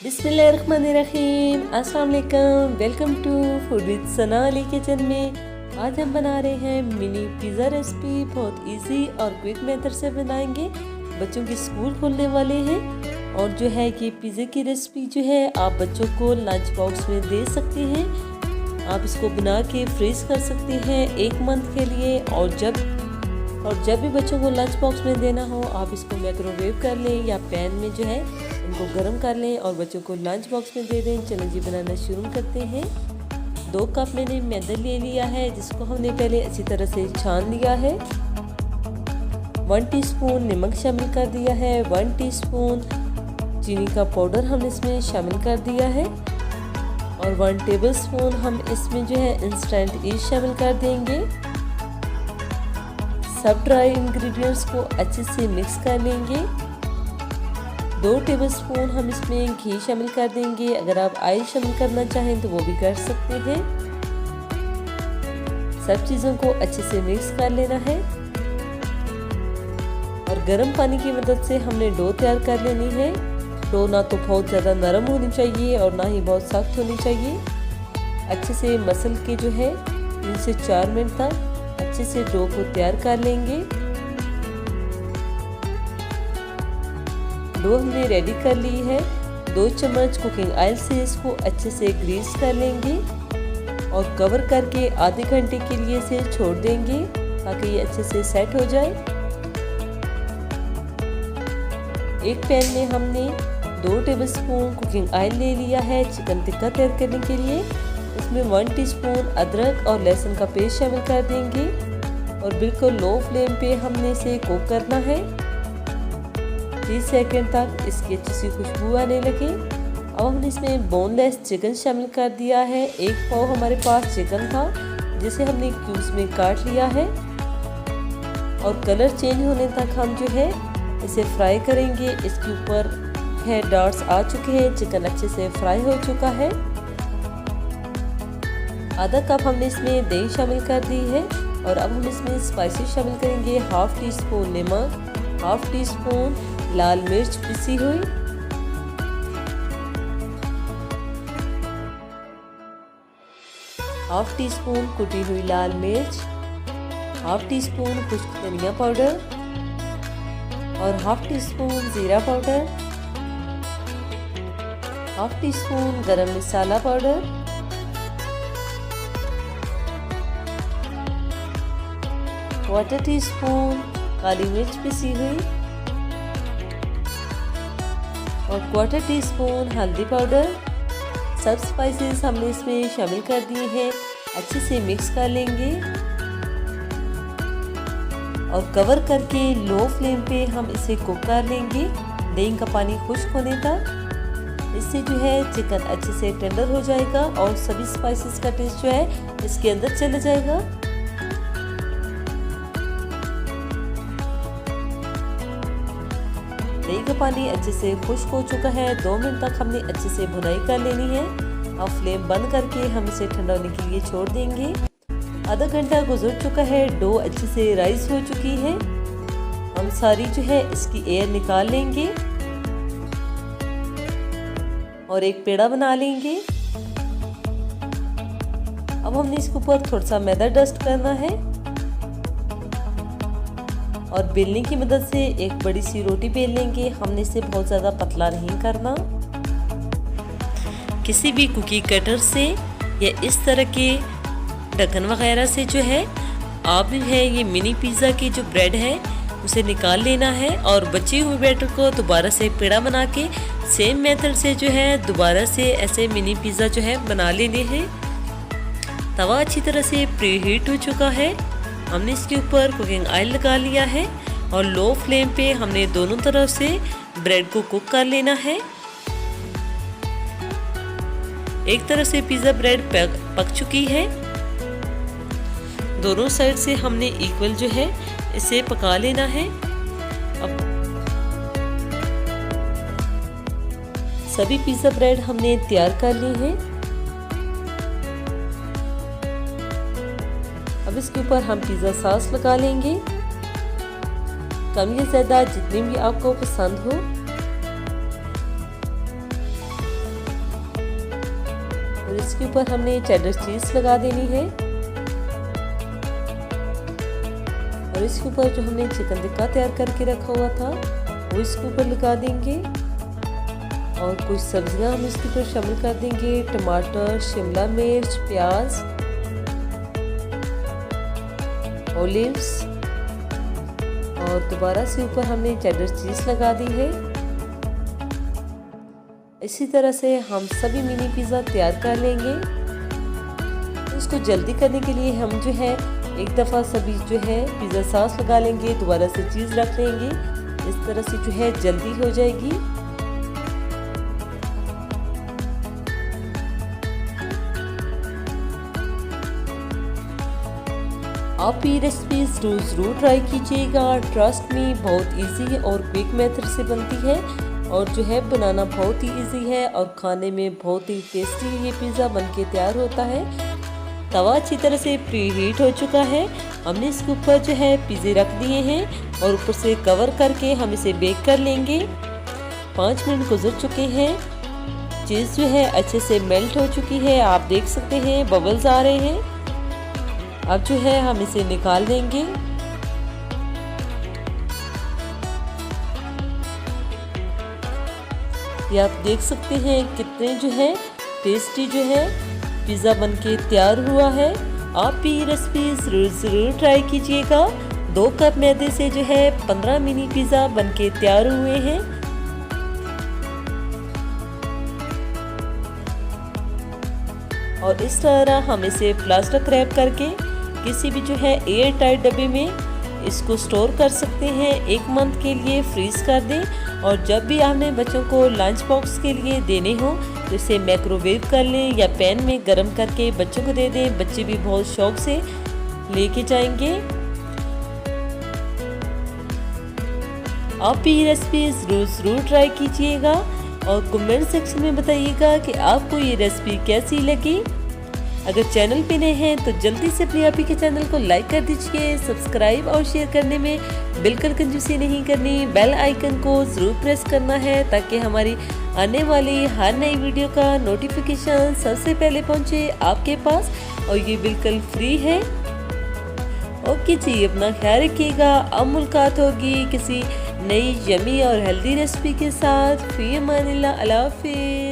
बिस्मिल्लाहिर्रहमानिर्रहीम, अस्सलाम वालेकुम। Welcome to food with Sana Ali kitchen में। आज हम बना रहे हैं मिनी पिज़्ज़ा रेसिपी। बहुत इजी और क्विक मेथड से बनाएंगे। बच्चों के स्कूल खुलने वाले हैं और जो है कि पिज़्ज़ा की रेसिपी जो है आप बच्चों को लंच बॉक्स में दे सकते हैं। आप इसको बना के फ्रीज कर सकते हैं 1 मंथ के लिए। और जब भी बच्चों को लंच बॉक्स में देना हो आप इसको माइक्रोवेव कर लें या पैन में जो है इनको गर्म कर लें और बच्चों को लंच बॉक्स में दे दें। चलो जी बनाना शुरू करते हैं। 2 कप मैंने मैदा ले लिया है जिसको हमने पहले अच्छी तरह से छान लिया है। 1 टीस्पून नमक शामिल कर दिया है। 1 टीस्पून चीनी का पाउडर हमने इसमें शामिल कर दिया है और 1 टेबलस्पून हम इसमें जो है इंस्टेंट ईस्ट शामिल कर देंगे। सब ड्राई इंग्रेडिएंट्स को अच्छे से मिक्स कर लेंगे। 2 टेबलस्पून हम इसमें घी शामिल कर देंगे। अगर आप ऑयल शामिल करना चाहें तो वो भी कर सकते हैं। सब चीज़ों को अच्छे से मिक्स कर लेना है और गर्म पानी की मदद से हमने डो तैयार कर लेनी है। डो ना तो बहुत ज़्यादा नरम होनी चाहिए और ना ही बहुत सख्त होनी चाहिए। अच्छे से मसल के जो है 3 से 4 मिनट तक अच्छे से डो को तैयार कर लेंगे। डो हमने रेडी कर ली है। 2 चम्मच कुकिंग ऑयल से इसको अच्छे से ग्रीस कर लेंगे और कवर करके आधे घंटे के लिए इसे छोड़ देंगे ताकि ये अच्छे से सेट हो जाए। एक पैन में हमने 2 टेबलस्पून कुकिंग ऑयल ले लिया है चिकन टिक्का तैयार करने के लिए। इसमें 1 टीस्पून अदरक और लहसुन का पेस्ट शामिल कर देंगे और बिल्कुल लो फ्लेम पे हमने इसे कुक करना है 30 सेकंड तक इसकी अच्छी सी खुशबू आने लगे। अब हमने इसमें बोनलेस चिकन शामिल कर दिया है। 1 पाव हमारे पास चिकन था जिसे हमने क्यूब्स में काट लिया है और कलर चेंज होने तक हम जो है इसे फ्राई करेंगे। इसके ऊपर है डॉट्स आ चुके हैं। चिकन अच्छे से फ्राई हो चुका है। आधा कप हमने इसमें दही शामिल कर दी है और अब हम इसमें स्पाइसेस शामिल करेंगे। 1/2 टीस्पून नमक, 1/2 टीस्पून लाल मिर्च पिसी हुई, 1/2 टीस्पून कुटी हुई लाल मिर्च, 1/2 टीस्पून खुश्क धनिया पाउडर और 1/2 टीस्पून जीरा पाउडर, 1/2 टीस्पून गरम मसाला पाउडर, 1/4 टीस्पून काली मिर्च पिसी हुई और 1/4 टीस्पून हल्दी पाउडर। सब स्पाइसेस हमने इसमें शामिल कर दिए हैं। अच्छे से मिक्स कर लेंगे और कवर करके लो फ्लेम पे हम इसे कुक कर लेंगे दही का पानी खुश्क होने तक। इससे जो है चिकन अच्छे से टेंडर हो जाएगा और सभी स्पाइसेस का टेस्ट जो है इसके अंदर चला जाएगा। दही का पानी अच्छे से खुश्क हो चुका है। 2 मिनट तक हमने अच्छे से भुनाई कर लेनी है। अब फ्लेम बंद करके हम इसे ठंडा होने के लिए छोड़ देंगे। आधा घंटा गुजर चुका है। डो अच्छे से राइस हो चुकी है। हम सारी जो है इसकी एयर निकाल लेंगे और एक पेड़ा बना लेंगे। अब हमने इसके ऊपर थोड़ा सा मैदा डस्ट करना है और बेलने की मदद से एक बड़ी सी रोटी बेल लेंगे। हमने इसे बहुत ज़्यादा पतला नहीं करना। किसी भी कुकी कटर से या इस तरह के ढक्कन वगैरह से जो है आप जो है ये मिनी पिज़्ज़ा की जो ब्रेड है उसे निकाल लेना है और बचे हुए बैटर को दोबारा से पेड़ा बना के सेम मेथड से जो है दोबारा से ऐसे मिनी पिज़्ज़ा जो है बना लेने हैं। तवा अच्छी तरह से प्री हीट हो चुका है। हमने इसके ऊपर कुकिंग ऑयल लगा लिया है और लो फ्लेम पे हमने दोनों तरफ से ब्रेड को कुक कर लेना है। एक तरफ से पिज़्ज़ा ब्रेड पक चुकी है। दोनों साइड से हमने इक्वल जो है इसे पका लेना है। अब सभी पिज़्ज़ा ब्रेड हमने तैयार कर ली है। अब इसके ऊपर हम पिज़्ज़ा सॉस लगा लेंगे, कम या ज़्यादा जितनी भी आपको पसंद हो। और इसके ऊपर हमने चेडर चीज़ लगा देनी है। और इसके ऊपर जो हमने चिकन टिक्का तैयार करके रखा हुआ था वो इसके ऊपर लगा देंगे। और कुछ सब्जियां हम इसके ऊपर शामिल कर देंगे, टमाटर, शिमला मिर्च, प्याज, ओलिव्स, और दोबारा से ऊपर हमने चेडर चीज़ लगा दी है। इसी तरह से हम सभी मिनी पिज़्ज़ा तैयार कर लेंगे। इसको जल्दी करने के लिए हम जो है एक दफ़ा सभी जो है पिज़्ज़ा सॉस लगा लेंगे, दोबारा से चीज़ रख लेंगे। इस तरह से जो है जल्दी हो जाएगी। आप ये रेसिपी ज़रूर ट्राई कीजिएगा। ट्रस्ट मी, बहुत इजी और क्विक मेथड से बनती है और जो है बनाना बहुत ही इजी है और खाने में बहुत ही टेस्टी ये पिज़्ज़ा बनके तैयार होता है। तवा अच्छी तरह से प्री हीट हो चुका है। हमने इसके ऊपर जो है पिज़्ज़े रख दिए हैं और ऊपर से कवर करके हम इसे बेक कर लेंगे। 5 मिनट गुजर चुके हैं। चीज़ जो है अच्छे से मेल्ट हो चुकी है, आप देख सकते हैं बबल्स आ रहे हैं। अब जो है हम इसे निकाल देंगे। ये आप देख सकते हैं कितने जो है टेस्टी जो है पिज़्ज़ा बनके तैयार हुआ है। आप भी ये रेसिपी ज़रूर ट्राई कीजिएगा। 2 कप मैदे से जो है 15 मिनी पिज़्ज़ा बनके तैयार हुए हैं। और इस तरह हम इसे प्लास्टिक रैप करके किसी भी जो है एयर टाइट डब्बे में इसको स्टोर कर सकते हैं। 1 मंथ के लिए फ्रीज कर दें और जब भी आपने बच्चों को लंच बॉक्स के लिए देने हो तो इसे माइक्रोवेव कर लें या पैन में गर्म करके बच्चों को दे दें। बच्चे भी बहुत शौक से लेके जाएंगे। आप भी ये रेसिपी ज़रूर ट्राई कीजिएगा और कमेंट सेक्शन में बताइएगा कि आपको ये रेसिपी कैसी लगी। अगर चैनल पे नए हैं तो जल्दी से अपने आप ही के चैनल को लाइक कर दीजिए। सब्सक्राइब और शेयर करने में बिल्कुल कंजूसी नहीं करनी। बेल आइकन को ज़रूर प्रेस करना है ताकि हमारी आने वाली हर नई वीडियो का नोटिफिकेशन सबसे पहले पहुंचे आपके पास, और ये बिल्कुल फ्री है। ओके जी, अपना ख्याल रखिएगा। अब मुलाकात होगी किसी नई यमी और हेल्दी रेसिपी के साथ। फी अमानिल्लाह, अल्लाह हाफिज़।